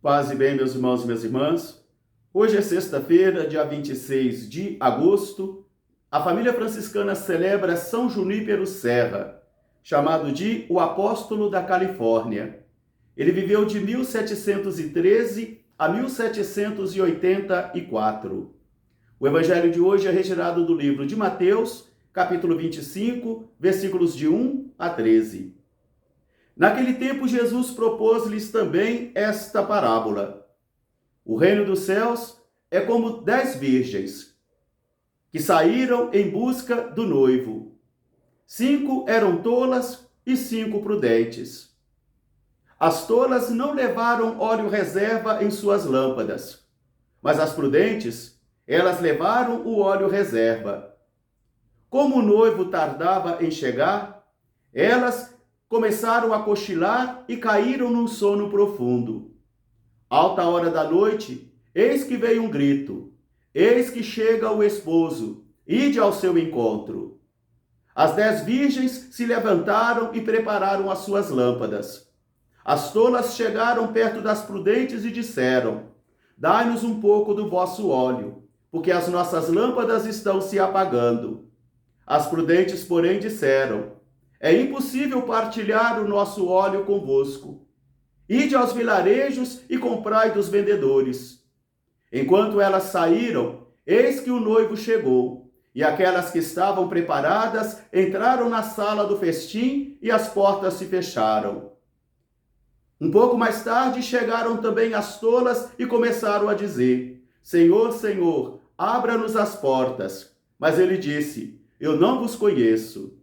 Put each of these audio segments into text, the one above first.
Paz e bem, meus irmãos e minhas irmãs. Hoje é sexta-feira, dia 26 de agosto. A família franciscana celebra São Junípero Serra, chamado de o Apóstolo da Califórnia. Ele viveu de 1713 a 1784. O evangelho de hoje é retirado do livro de Mateus, capítulo 25, versículos de 1 a 13. Naquele tempo, Jesus propôs-lhes também esta parábola. O reino dos céus é como 10 virgens que saíram em busca do noivo. 5 eram tolas e 5 prudentes. As tolas não levaram óleo reserva em suas lâmpadas, mas as prudentes, elas levaram o óleo reserva. Como o noivo tardava em chegar, elas começaram a cochilar e caíram num sono profundo. Alta hora da noite, eis que veio um grito: eis que chega o esposo, ide ao seu encontro. As 10 virgens se levantaram e prepararam as suas lâmpadas. As tolas chegaram perto das prudentes e disseram: dai-nos um pouco do vosso óleo, porque as nossas lâmpadas estão se apagando. As prudentes, porém, disseram: é impossível partilhar o nosso óleo convosco. Ide aos vilarejos e comprai dos vendedores. Enquanto elas saíram, eis que o noivo chegou, e aquelas que estavam preparadas entraram na sala do festim e as portas se fecharam. Um pouco mais tarde chegaram também as tolas e começaram a dizer: Senhor, Senhor, abra-nos as portas. Mas ele disse: eu não vos conheço.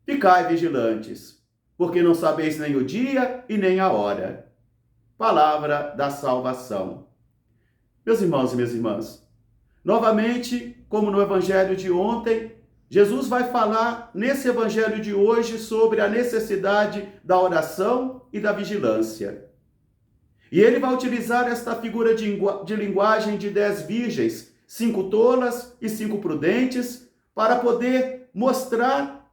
Ficai vigilantes, porque não sabeis nem o dia e nem a hora. Palavra da salvação. Meus irmãos e minhas irmãs, novamente, como no evangelho de ontem, Jesus vai falar nesse evangelho de hoje sobre a necessidade da oração e da vigilância. E ele vai utilizar esta figura de linguagem de 10 virgens, 5 tolas e 5 prudentes, para poder mostrar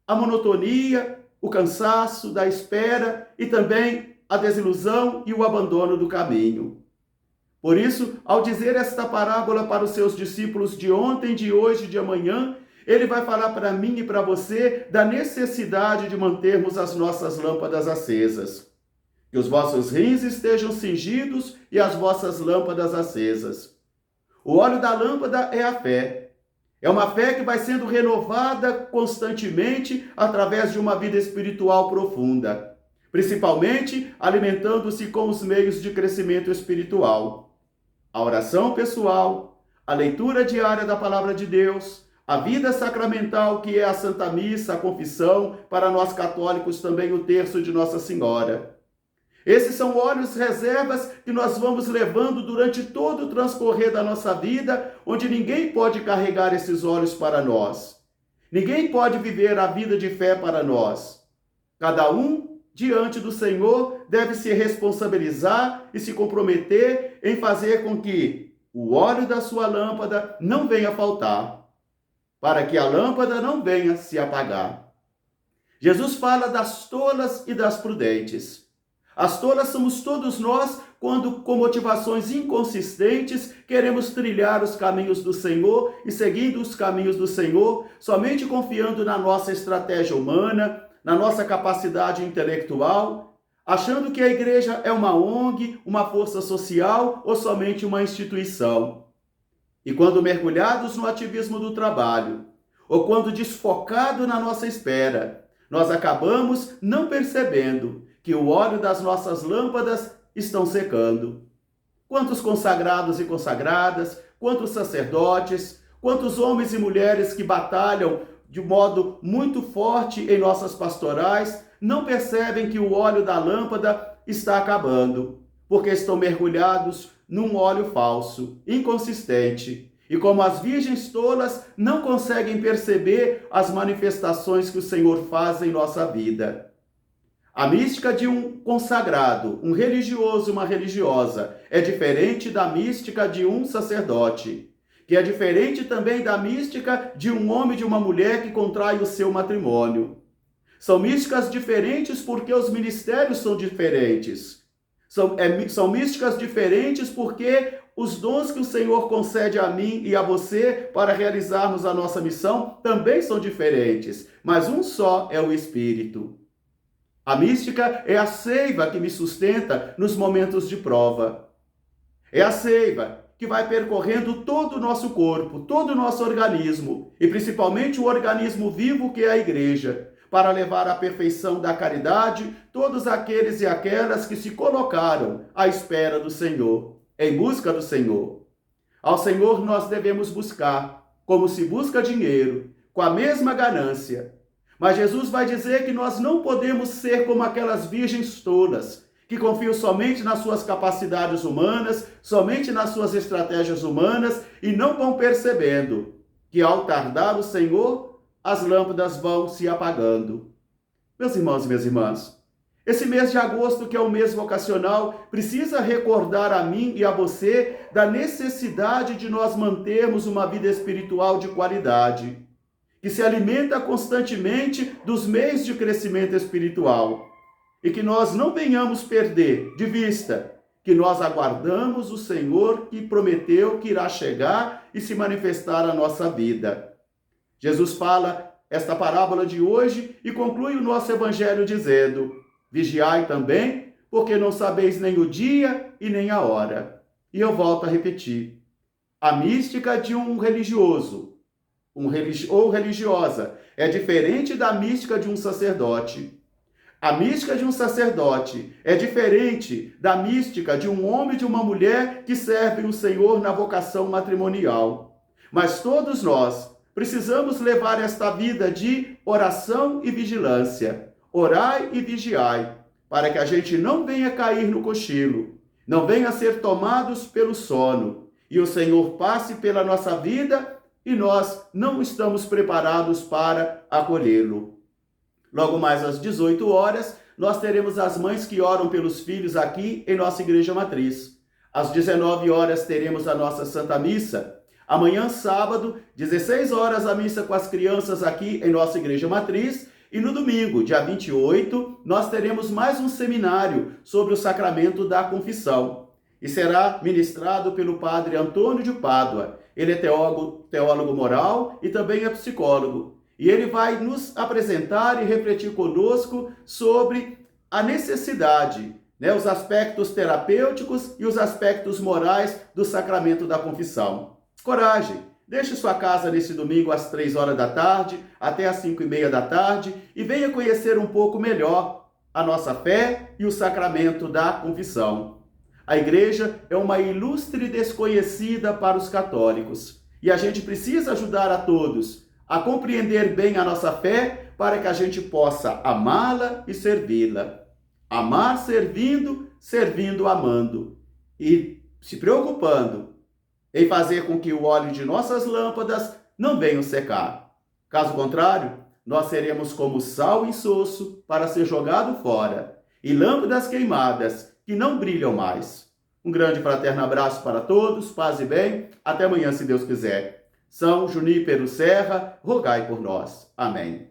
a monotonia, o cansaço da espera e também a desilusão e o abandono do caminho. Por isso, ao dizer esta parábola para os seus discípulos de ontem, de hoje e de amanhã, ele vai falar para mim e para você da necessidade de mantermos as nossas lâmpadas acesas. Que os vossos rins estejam cingidos e as vossas lâmpadas acesas. O óleo da lâmpada é a fé. É uma fé que vai sendo renovada constantemente através de uma vida espiritual profunda, principalmente alimentando-se com os meios de crescimento espiritual. A oração pessoal, a leitura diária da Palavra de Deus, a vida sacramental que é a Santa Missa, a confissão, para nós católicos também o terço de Nossa Senhora. Esses são óleos reservas que nós vamos levando durante todo o transcorrer da nossa vida, onde ninguém pode carregar esses óleos para nós. Ninguém pode viver a vida de fé para nós. Cada um, diante do Senhor, deve se responsabilizar e se comprometer em fazer com que o óleo da sua lâmpada não venha faltar, para que a lâmpada não venha se apagar. Jesus fala das tolas e das prudentes. As tolas somos todos nós quando, com motivações inconsistentes, queremos trilhar os caminhos do Senhor e, seguindo os caminhos do Senhor, somente confiando na nossa estratégia humana, na nossa capacidade intelectual, achando que a igreja é uma ONG, uma força social ou somente uma instituição. E quando mergulhados no ativismo do trabalho, ou quando desfocado na nossa espera, nós acabamos não percebendo que o óleo das nossas lâmpadas estão secando. Quantos consagrados e consagradas, quantos sacerdotes, quantos homens e mulheres que batalham de modo muito forte em nossas pastorais, não percebem que o óleo da lâmpada está acabando, porque estão mergulhados num óleo falso, inconsistente. E como as virgens tolas não conseguem perceber as manifestações que o Senhor faz em nossa vida. A mística de um consagrado, um religioso, uma religiosa, é diferente da mística de um sacerdote, que é diferente também da mística de um homem e de uma mulher que contrai o seu matrimônio. São místicas diferentes porque os ministérios são diferentes. São místicas diferentes porque os dons que o Senhor concede a mim e a você para realizarmos a nossa missão também são diferentes, mas um só é o Espírito. A mística é a seiva que me sustenta nos momentos de prova. É a seiva que vai percorrendo todo o nosso corpo, todo o nosso organismo, e principalmente o organismo vivo que é a igreja, para levar à perfeição da caridade todos aqueles e aquelas que se colocaram à espera do Senhor, em busca do Senhor. Ao Senhor nós devemos buscar, como se busca dinheiro, com a mesma ganância. Mas Jesus vai dizer que nós não podemos ser como aquelas virgens tolas, que confiam somente nas suas capacidades humanas, somente nas suas estratégias humanas, e não vão percebendo que ao tardar o Senhor, as lâmpadas vão se apagando. Meus irmãos e minhas irmãs, esse mês de agosto, que é o mês vocacional, precisa recordar a mim e a você da necessidade de nós mantermos uma vida espiritual de qualidade, que se alimenta constantemente dos meios de crescimento espiritual, e que nós não venhamos perder de vista que nós aguardamos o Senhor que prometeu que irá chegar e se manifestar na nossa vida. Jesus fala esta parábola de hoje e conclui o nosso evangelho dizendo: vigiai também, porque não sabeis nem o dia e nem a hora. E eu volto a repetir: a mística de um religioso ou religiosa é diferente da mística de um sacerdote. A mística de um sacerdote é diferente da mística de um homem e de uma mulher que servem o Senhor na vocação matrimonial. Mas todos nós precisamos levar esta vida de oração e vigilância. Orai e vigiai, para que a gente não venha cair no cochilo, não venha ser tomados pelo sono, e o Senhor passe pela nossa vida e nós não estamos preparados para acolhê-lo. Logo mais às 18 horas, nós teremos as mães que oram pelos filhos aqui em nossa igreja matriz. Às 19 horas teremos a nossa Santa Missa. Amanhã, sábado, 16 horas, a missa com as crianças aqui em nossa igreja matriz. E no domingo, dia 28, nós teremos mais um seminário sobre o sacramento da confissão. E será ministrado pelo padre Antônio de Pádua. Ele é teólogo moral e também é psicólogo. E ele vai nos apresentar e refletir conosco sobre a necessidade, os aspectos terapêuticos e os aspectos morais do sacramento da confissão. Coragem! Deixe sua casa nesse domingo às 3 horas da tarde, até às 5:30 da tarde, e venha conhecer um pouco melhor a nossa fé e o sacramento da confissão. A igreja é uma ilustre desconhecida para os católicos, e a gente precisa ajudar a todos a compreender bem a nossa fé para que a gente possa amá-la e servi-la. Amar servindo, servindo amando. E se preocupando em fazer com que o óleo de nossas lâmpadas não venha secar. Caso contrário, nós seremos como sal insosso para ser jogado fora e lâmpadas queimadas que não brilham mais. Um grande fraterno abraço para todos, paz e bem. Até amanhã, se Deus quiser. São Junípero Serra, rogai por nós. Amém.